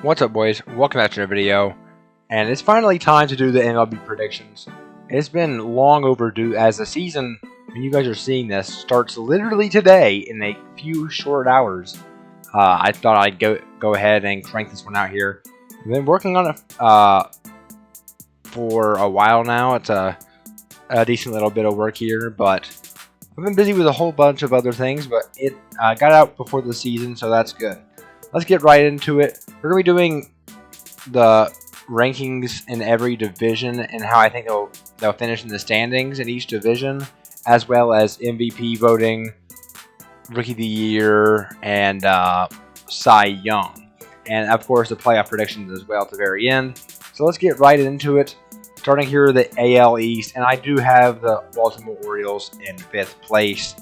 What's up, boys? Welcome back to another video, and it's finally time to do the MLB predictions. It's been long overdue, as the season, when you guys are seeing this, starts literally today in a few short hours. I thought I'd go ahead and crank this one out here. I've been working on it for a while now. It's a decent little bit of work here, but I've been busy with a whole bunch of other things, but it got out before the season, so that's good. Let's get right into it. We're going to be doing the rankings in every division and how I think they'll finish in the standings in each division, as well as MVP voting, Rookie of the Year, and Cy Young. And, of course, the playoff predictions as well at the very end. So let's get right into it. Starting here with the AL East, and I do have the Baltimore Orioles in 5th place.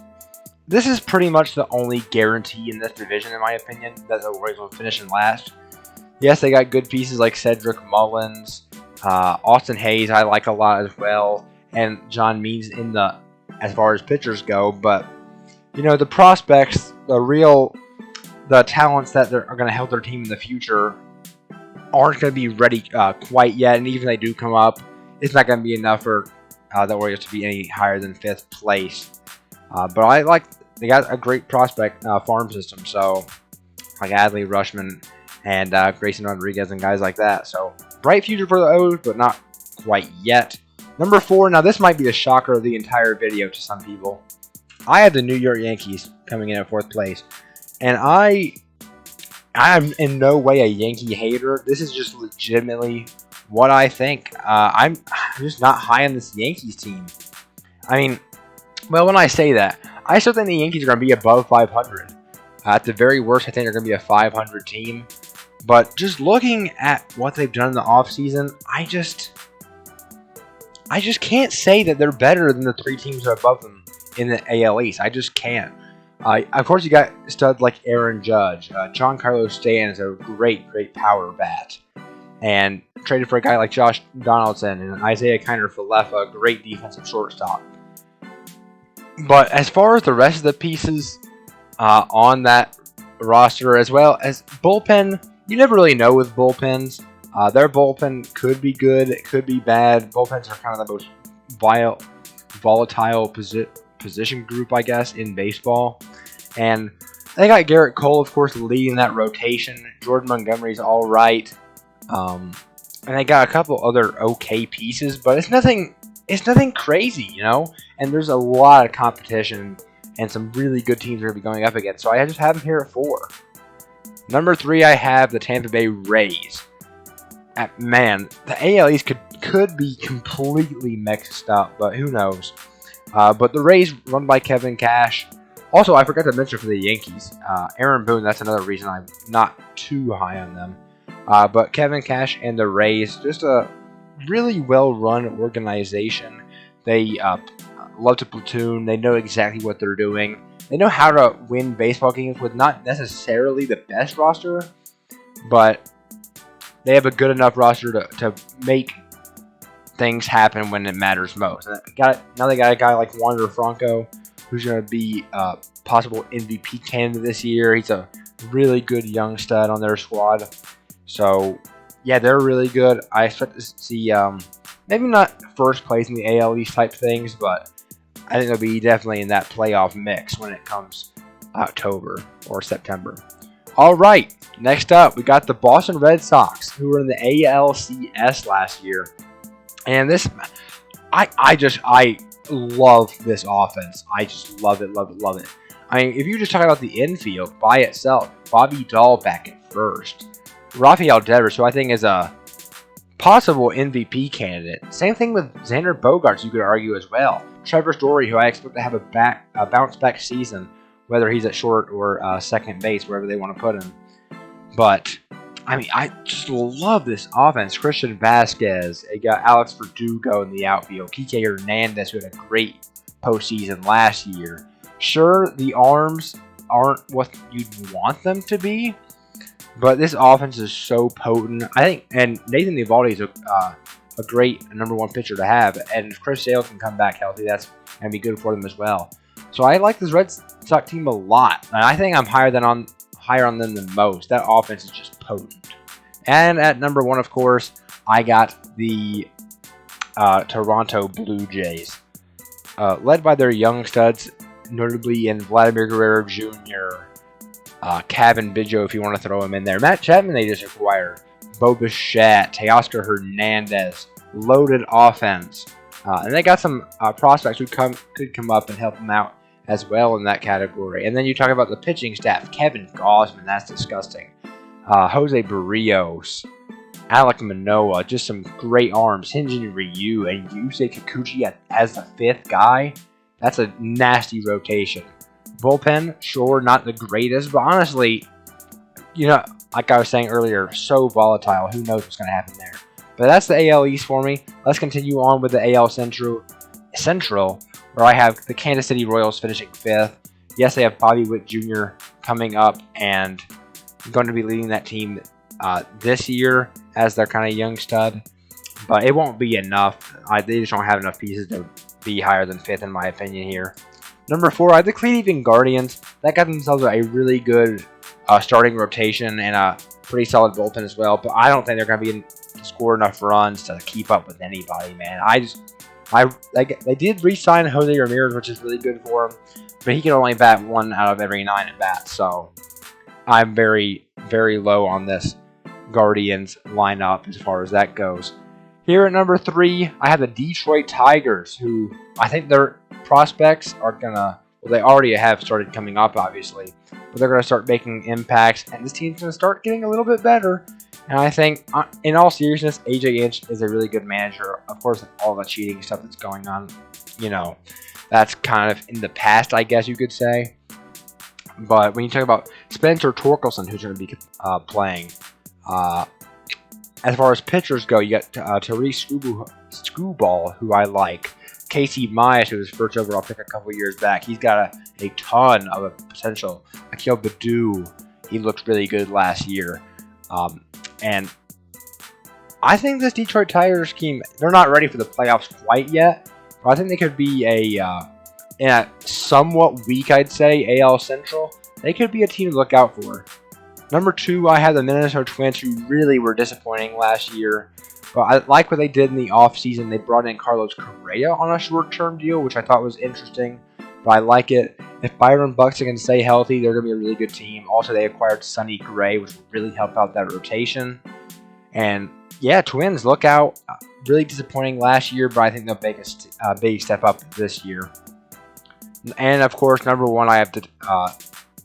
This is pretty much the only guarantee in this division, in my opinion, that the Orioles will finish in last. Yes, they got good pieces like Cedric Mullins, Austin Hayes I like a lot as well, and John Means as far as pitchers go. But, you know, the prospects, the talents that are going to help their team in the future aren't going to be ready quite yet, and even if they do come up, it's not going to be enough for the Orioles to be any higher than 5th place. But they got a great prospect farm system, so like Adley Rutschman and Grayson Rodriguez and guys like that. So bright future for the O's, but not quite yet. Number 4. Now this might be the shocker of the entire video to some people. I had the New York Yankees coming in at 4th place, and I'm in no way a Yankee hater. This is just legitimately what I think. I'm just not high on this Yankees team. I mean, well, when I say that, I still think the Yankees are going to be above 500. At the very worst, I think they're going to be a 500 team. But just looking at what they've done in the offseason, I just can't say that they're better than the 3 teams above them in the AL East. I just can't. Of course, you got studs like Aaron Judge. Giancarlo Stanton is a great power bat. And traded for a guy like Josh Donaldson and Isaiah Kiner-Falefa, great defensive shortstop. But as far as the rest of the pieces on that roster, as well as bullpen, you never really know with bullpens. Their bullpen could be good, it could be bad. Bullpens are kind of the most volatile position group, I guess, in baseball. And they got Garrett Cole, of course, leading that rotation. Jordan Montgomery's all right. And they got a couple other okay pieces, but it's nothing crazy, you know? And there's a lot of competition and some really good teams are going to be going up against. So I just have them here at 4. Number 3, I have the Tampa Bay Rays. Man, the AL East could be completely mixed up, but who knows? But the Rays, run by Kevin Cash. Also, I forgot to mention for the Yankees, Aaron Boone, that's another reason I'm not too high on them. But Kevin Cash and the Rays, just a really well-run organization. They love to platoon. They know exactly what they're doing. They know how to win baseball games with not necessarily the best roster, but they have a good enough roster to make things happen when it matters most. And now they got a guy like Wander Franco, who's going to be a possible MVP candidate this year. He's a really good young stud on their squad. So, yeah, they're really good. I expect to see maybe not first place in the AL East type things, but I think they'll be definitely in that playoff mix when it comes October or September. All right, next up, we got the Boston Red Sox, who were in the ALCS last year. And this, I love this offense. I just love it. I mean, if you just talk about the infield by itself, Bobby Dahl back at first. Rafael Devers, who I think is a possible MVP candidate. Same thing with Xander Bogaerts, you could argue as well. Trevor Story, who I expect to have a bounce-back season, whether he's at short or second base, wherever they want to put him. But, I mean, I just love this offense. Christian Vasquez, you got Alex Verdugo in the outfield. Kike Hernandez, who had a great postseason last year. Sure, the arms aren't what you'd want them to be, but this offense is so potent. I think, and Nathan Eovaldi is a great number 1 pitcher to have. And if Chris Sale can come back healthy, that's going to be good for them as well. So I like this Red Sox team a lot. And I think I'm higher on them than most. That offense is just potent. And at number 1, of course, I got the Toronto Blue Jays, led by their young studs, notably in Vladimir Guerrero Jr., Kevin Biggio, if you want to throw him in there. Matt Chapman, they just acquired. Bo Bichette, Teoscar Hernandez, loaded offense. And they got some prospects who could come up and help them out as well in that category. And then you talk about the pitching staff. Kevin Gausman, that's disgusting. Jose Barrios, Alek Manoah, just some great arms. Hyunjin Ryu and Yusei Kikuchi as the 5th guy. That's a nasty rotation. Bullpen, sure, not the greatest, but honestly, like I was saying earlier, so volatile. Who knows what's going to happen there? But that's the AL East for me. Let's continue on with the AL Central, where I have the Kansas City Royals finishing 5th. Yes, they have Bobby Witt Jr. coming up and going to be leading that team this year as their kind of young stud, but it won't be enough. They just don't have enough pieces to be higher than 5th, in my opinion here. Number 4, I have the Cleveland Guardians. That got themselves a really good starting rotation and a pretty solid bullpen as well, but I don't think they're going to be score enough runs to keep up with anybody, man. They did re-sign Jose Ramirez, which is really good for him, but he can only bat 1 out of every 9 at bats, so I'm very, very low on this Guardians lineup as far as that goes. Here at number 3, I have the Detroit Tigers, who I think their prospects are they already have started coming up, obviously, but they're going to start making impacts, and this team's going to start getting a little bit better. And I think, in all seriousness, AJ Inch is a really good manager. Of course, all the cheating stuff that's going on, that's kind of in the past, I guess you could say. But when you talk about Spencer Torkelson, who's going to be playing, as far as pitchers go, you got Therese Screwball, who I like. Casey Mize, who was first overall pick a couple years back. He's got a ton of potential. Akil Baddoo, he looked really good last year. And I think this Detroit Tigers team, they're not ready for the playoffs quite yet, but I think they could be in a somewhat weak, I'd say, AL Central. They could be a team to look out for. Number 2, I have the Minnesota Twins, who really were disappointing last year. But I like what they did in the offseason. They brought in Carlos Correa on a short-term deal, which I thought was interesting. But I like it. If Byron Buxton can stay healthy, they're going to be a really good team. Also, they acquired Sonny Gray, which will really help out that rotation. And, yeah, Twins, look out. Really disappointing last year, but I think they'll make a big step up this year. And, of course, number 1, I have the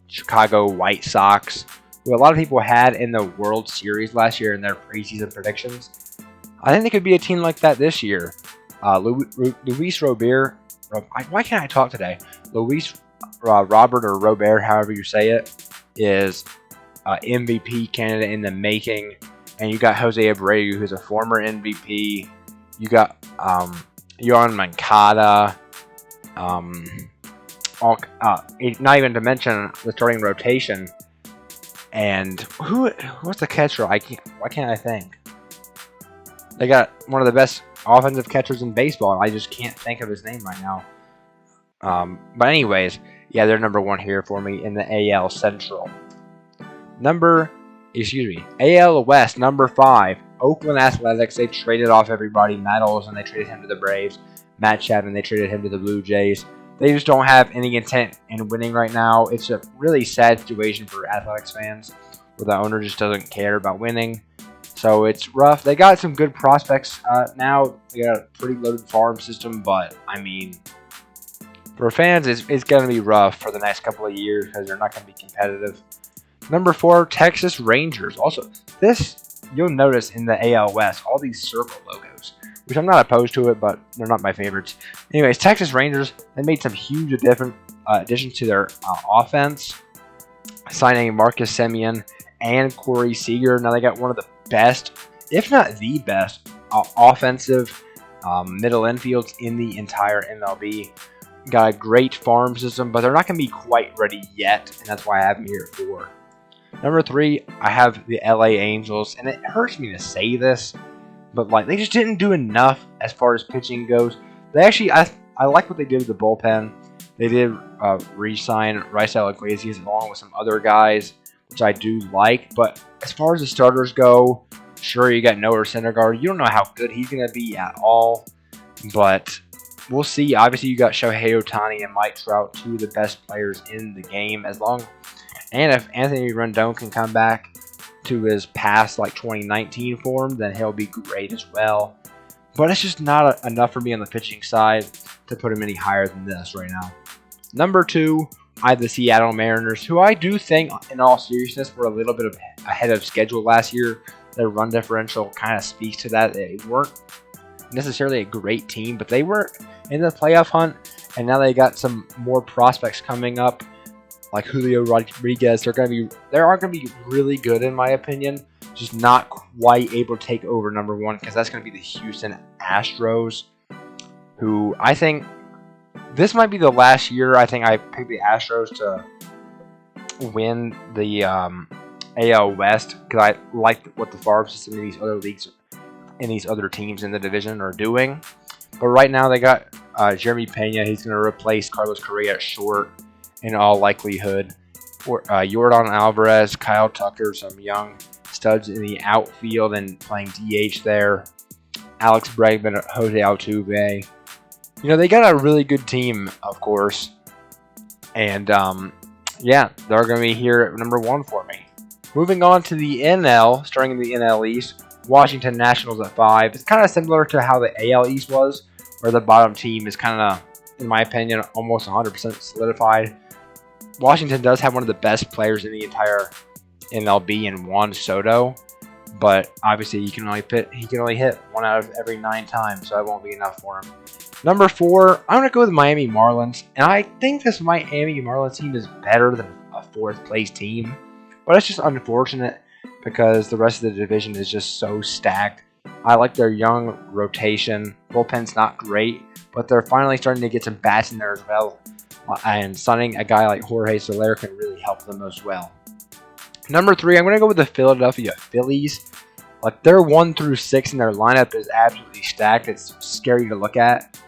Chicago White Sox, who a lot of people had in the World Series last year in their preseason predictions. I think they could be a team like that this year. Luis Robert, why can't I talk today? Luis Robert or Robert, however you say it, is MVP candidate in the making. And you got Jose Abreu, who's a former MVP. You got Yohan Moncada. Not even to mention the starting rotation. And what's the catcher? Why can't I think? They got one of the best offensive catchers in baseball. I just can't think of his name right now. But anyways, yeah, they're number 1 here for me in the AL Central. AL West, number 5, Oakland Athletics. They traded off everybody. Matt Olson, they traded him to the Braves. Matt Chapman, they traded him to the Blue Jays. They just don't have any intent in winning right now. It's a really sad situation for Athletics fans, where the owner just doesn't care about winning. So it's rough. They got some good prospects now. They got a pretty loaded farm system, but I mean, for fans, it's going to be rough for the next couple of years because they're not going to be competitive. Number 4, Texas Rangers. Also, this you'll notice in the AL West, all these circle logos, which I'm not opposed to it, but they're not my favorites. Anyways, Texas Rangers, they made some huge additions to their offense, signing Marcus Semien and Corey Seager. Now they got one of the best, if not the best, offensive middle infields in the entire MLB. Got a great farm system, but they're not going to be quite ready yet, and that's why I have them here at 4. Number 3, I have the LA Angels, and it hurts me to say this, but they just didn't do enough as far as pitching goes. They actually, I like what they did with the bullpen. They did re-sign Raisel Iglesias along with some other guys, which I do like, but As far as the starters go, sure, you got Noah Syndergaard. You don't know how good he's going to be at all, but we'll see. Obviously, you got Shohei Ohtani and Mike Trout, two of the best players in the game. And if Anthony Rendon can come back to his past 2019 form, then he'll be great as well. But it's just not enough for me on the pitching side to put him any higher than this right now. Number 2, I have the Seattle Mariners, who I do think, in all seriousness, were a little bit ahead of schedule last year. Their run differential kind of speaks to that. They weren't necessarily a great team, but they were in the playoff hunt, and now they got some more prospects coming up, like Julio Rodriguez. They are going to be really good, in my opinion, just not quite able to take over number 1, because that's going to be the Houston Astros, who I think this might be the last year I think I picked the Astros to win the AL West, because I like what the farm system in these other leagues and these other teams in the division are doing. But right now they got Jeremy Pena. He's going to replace Carlos Correa at short in all likelihood. Yordan Alvarez, Kyle Tucker, some young studs in the outfield and playing DH there. Alex Bregman, Jose Altuve. They got a really good team, of course. And, yeah, they're going to be here at number 1 for me. Moving on to the NL, starting in the NL East, Washington Nationals at 5. It's kind of similar to how the AL East was, where the bottom team is kind of, in my opinion, almost 100% solidified. Washington does have one of the best players in the entire MLB in Juan Soto, but obviously he can only hit 1 out of every 9 times, so that won't be enough for him. Number 4, I'm going to go with the Miami Marlins, and I think this Miami Marlins team is better than a 4th place team, but it's just unfortunate because the rest of the division is just so stacked. I like their young rotation. Bullpen's not great, but they're finally starting to get some bats in there as well. And signing a guy like Jorge Soler can really help them as well. Number 3, I'm going to go with the Philadelphia Phillies. Their 1 through 6 in their lineup is absolutely stacked. It's scary to look at.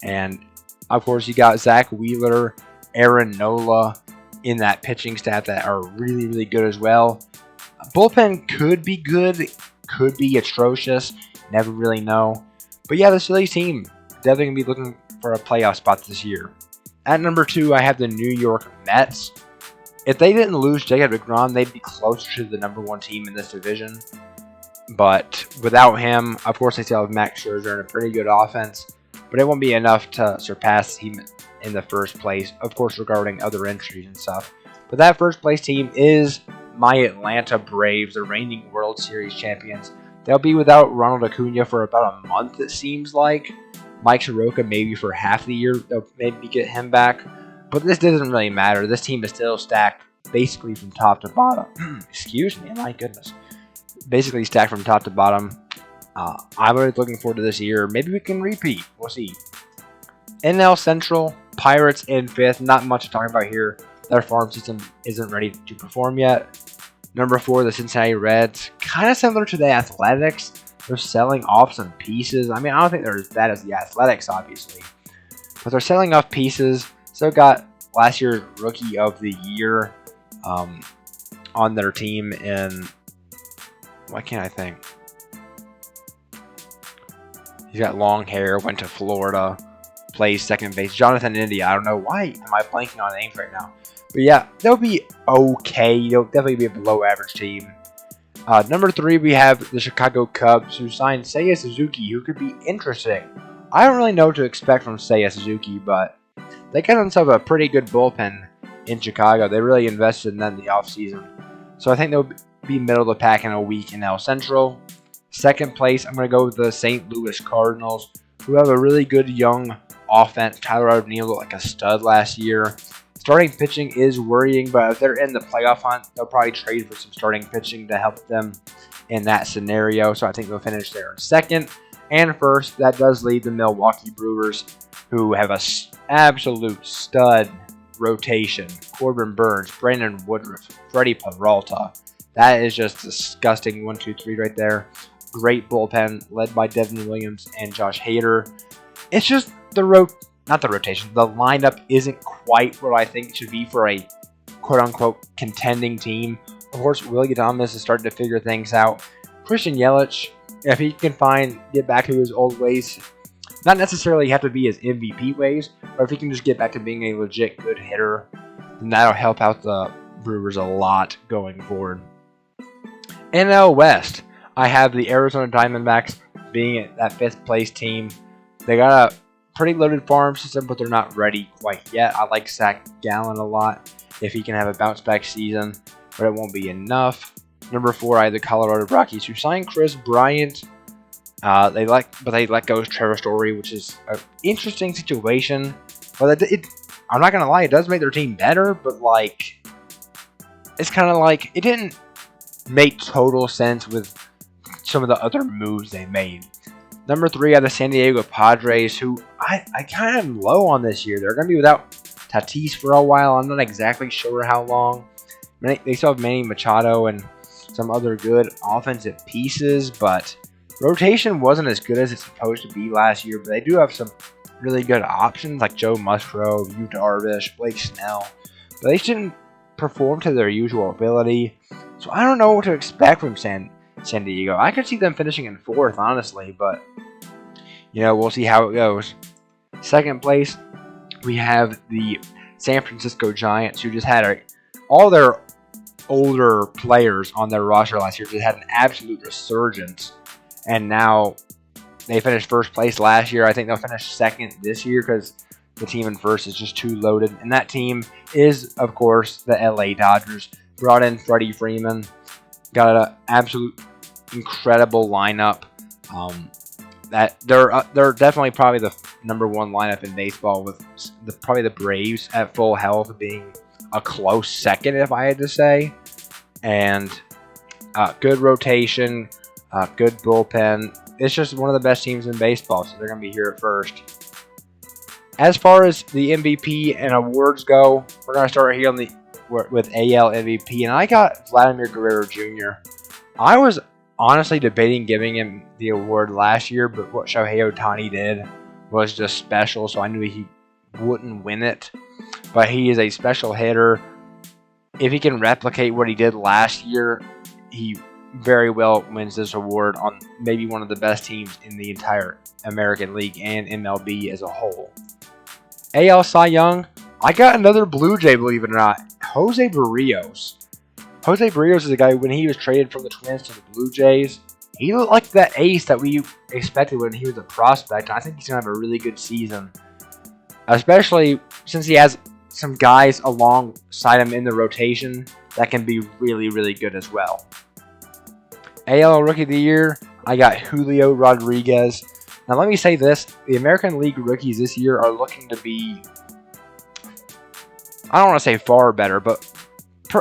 And, of course, you got Zach Wheeler, Aaron Nola in that pitching staff that are really, really good as well. Bullpen could be good, could be atrocious. Never really know. But, yeah, this Phillies team definitely going to be looking for a playoff spot this year. At number 2, I have the New York Mets. If they didn't lose Jacob deGrom, they'd be closer to the number 1 team in this division. But without him, of course, they still have Max Scherzer and a pretty good offense. But it won't be enough to surpass him in the first place, of course, regarding other entries and stuff. But that first place team is my Atlanta Braves, the reigning World Series champions. They'll be without Ronald Acuna for about a month, it seems like. Mike Soroka maybe for half the year. They'll maybe get him back. But this doesn't really matter. This team is still stacked basically from top to bottom. Excuse me, my goodness. Basically stacked from top to bottom. I'm really looking forward to this year. Maybe we can repeat. We'll see. NL Central, Pirates in 5th. Not much to talk about here. Their farm system isn't ready to perform yet. Number 4, the Cincinnati Reds. Kind of similar to the Athletics. They're selling off some pieces. I mean, I don't think they're as bad as the Athletics, obviously. But they're selling off pieces. Still got last year's Rookie of the Year on their team in... Why can't I think? He's got long hair, went to Florida, plays second base. Jonathan India. I don't know why am I blanking on names right now. But yeah, they'll be okay. They'll definitely be a below average team. Number 3, we have the Chicago Cubs, who signed Seiya Suzuki, who could be interesting. I don't really know what to expect from Seiya Suzuki, but they got themselves a pretty good bullpen in Chicago. They really invested in that in the offseason. So I think they'll be middle of the pack in a week in NL Central. Second place, I'm going to go with the St. Louis Cardinals, who have a really good young offense. Tyler O'Neill looked like a stud last year. Starting pitching is worrying, but if they're in the playoff hunt, they'll probably trade for some starting pitching to help them in that scenario. So I think they'll finish there in second. And first, that does leave the Milwaukee Brewers, who have an absolute stud rotation. Corbin Burns, Brandon Woodruff, Freddie Peralta. That is just disgusting. 1, 2, 3 right there. Great bullpen led by Devin Williams and Josh Hader. It's just the rotation. The lineup isn't quite what I think it should be for a quote-unquote contending team. of course, Willie Adames is starting to figure things out. Christian Yelich, if he can get back to his old ways, not necessarily have to be his MVP ways, but if he can just get back to being a legit good hitter, then that'll help out the Brewers a lot going forward. NL West, I have the Arizona Diamondbacks being that 5th place team. They got a pretty loaded farm system, but they're not ready quite yet. I like Zach Gallen a lot if he can have a bounce back season, but it won't be enough. Number 4, I have the Colorado Rockies, who signed Chris Bryant. They let go of Trevor Story, which is an interesting situation. But I'm not gonna lie, it does make their team better, but it's kind of like it didn't make total sense with some of the other moves they made. Number 3, I have the San Diego Padres, who I kind of am low on this year. They're going to be without Tatis for a while. I'm not exactly sure how long. They still have Manny Machado and some other good offensive pieces, but rotation wasn't as good as it's supposed to be last year. But they do have some really good options like Joe Musgrove, Yu Darvish, Blake Snell. But they shouldn't perform to their usual ability. So I don't know what to expect from San Diego. I could see them finishing in 4th, honestly, but we'll see how it goes. 2nd place, we have the San Francisco Giants, who just had all their older players on their roster last year. Just had an absolute resurgence, and now they finished 1st place last year. I think they'll finish 2nd this year because the team in 1st is just too loaded. And that team is, of course, the LA Dodgers. Brought in Freddie Freeman, got an absolute incredible lineup. That they're definitely probably the number 1 lineup in baseball, with probably the Braves at full health being a close 2nd, if I had to say. And good rotation, good bullpen. It's just one of the best teams in baseball, so they're going to be here at 1st. As far as the MVP and awards go, we're going to start here with AL MVP, and I got Vladimir Guerrero Jr. I was honestly debating giving him the award last year, but what Shohei Ohtani did was just special, so I knew he wouldn't win it. But he is a special hitter. If he can replicate what he did last year, he very well wins this award on maybe one of the best teams in the entire American League and MLB as a whole. AL Cy Young, I got another Blue Jay, believe it or not, Jose Barrios. Jose Barrios is a guy, when he was traded from the Twins to the Blue Jays, he looked like that ace that we expected when he was a prospect. I think he's going to have a really good season, especially since he has some guys alongside him in the rotation that can be really, really good as well. AL Rookie of the Year, I got Julio Rodriguez. Now let me say this, the American League rookies this year are looking to be, I don't want to say far better, but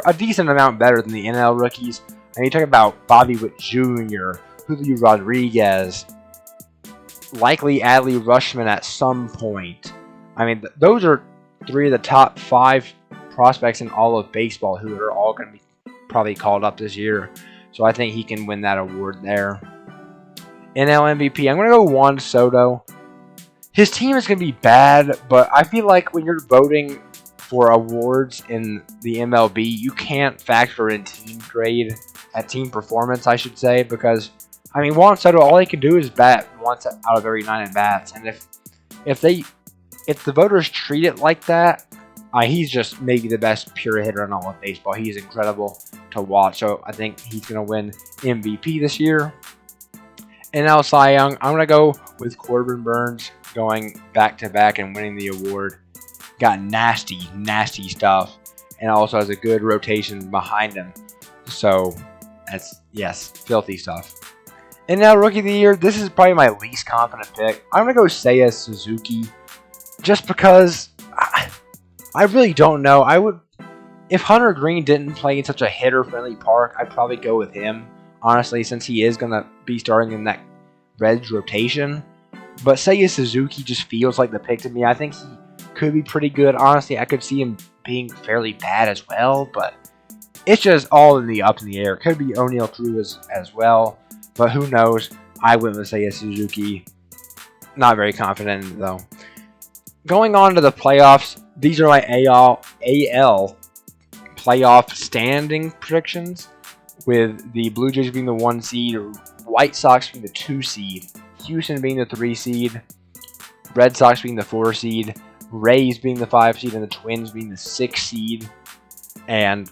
a decent amount better than the NL rookies. And you talk about Bobby Witt Jr., Julio Rodriguez, likely Adley Rutschman at some point. I mean, those are 3 of the top 5 prospects in all of baseball who are all going to be probably called up this year. So I think he can win that award there. NL MVP, I'm going to go Juan Soto. His team is going to be bad, but I feel like when you're voting for awards in the MLB, you can't factor in team performance, I should say, because, I mean, Juan Soto, all he can do is bat once out of every 9 at bats, and if the voters treat it like that, he's just maybe the best pure hitter in all of baseball. He's incredible to watch, so I think he's going to win MVP this year. NL Cy Young, I'm going to go with Corbin Burns going back-to-back and winning the award. Got nasty, nasty stuff, and also has a good rotation behind him. So, yes, filthy stuff. And now, Rookie of the Year, this is probably my least confident pick. I'm going to go Seiya Suzuki, just because I really don't know. If Hunter Green didn't play in such a hitter-friendly park, I'd probably go with him, honestly, since he is going to be starting in that Reds rotation. But Seiya Suzuki just feels like the pick to me. I think he could be pretty good. Honestly, I could see him being fairly bad as well, but it's just all up in the air. It could be O'Neal Cruz as well, but who knows? I went with Seiya Suzuki. Not very confident in it, though. Going on to the playoffs, these are my AL playoff standing predictions, with the Blue Jays being the 1 seed, White Sox being the 2 seed, Houston being the 3 seed, Red Sox being the 4 seed, Rays being the 5 seed, and the Twins being the 6 seed. And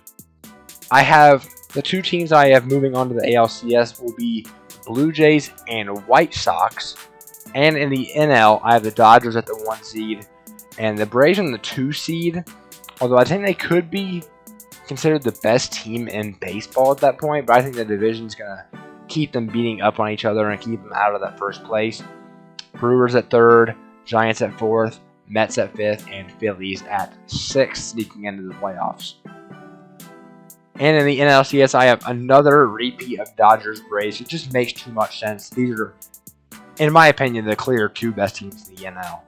I have the 2 teams I have moving on to the ALCS will be Blue Jays and White Sox. And in the NL, I have the Dodgers at the 1 seed and the Braves in the 2 seed. Although I think they could be considered the best team in baseball at that point, but I think the division's going to keep them beating up on each other and keep them out of that first place. Brewers at 3rd, Giants at 4th, Mets at 5th, and Phillies at 6th, sneaking into the playoffs. And in the NLCS, I have another repeat of Dodgers-Braves. It just makes too much sense. These are, in my opinion, the clear 2 best teams in the NL.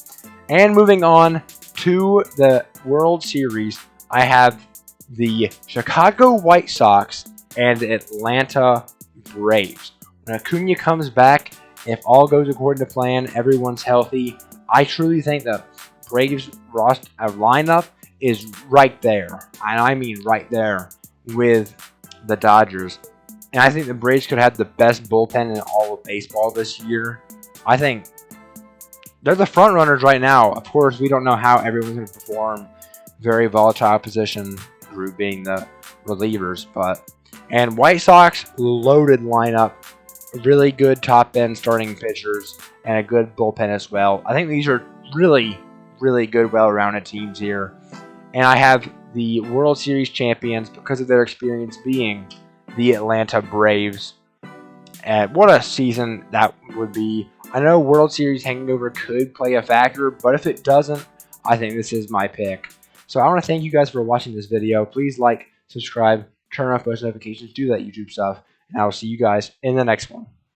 And moving on to the World Series, I have the Chicago White Sox and the Atlanta Braves. When Acuna comes back, if all goes according to plan, everyone's healthy, I truly think the Braves roster lineup is right there, and I mean right there, with the Dodgers. And I think the Braves could have the best bullpen in all of baseball this year. I think they're the front runners right now. Of course, we don't know how everyone's going to perform. Very volatile position group being the relievers, and White Sox loaded lineup, really good top end starting pitchers, and a good bullpen as well. I think these are really, really good, well-rounded teams here. And I have the World Series champions because of their experience being the Atlanta Braves. And what a season that would be. I know World Series hangover could play a factor, but if it doesn't, I think this is my pick. So I want to thank you guys for watching this video. Please like, subscribe, turn on post notifications, do that YouTube stuff, and I will see you guys in the next one.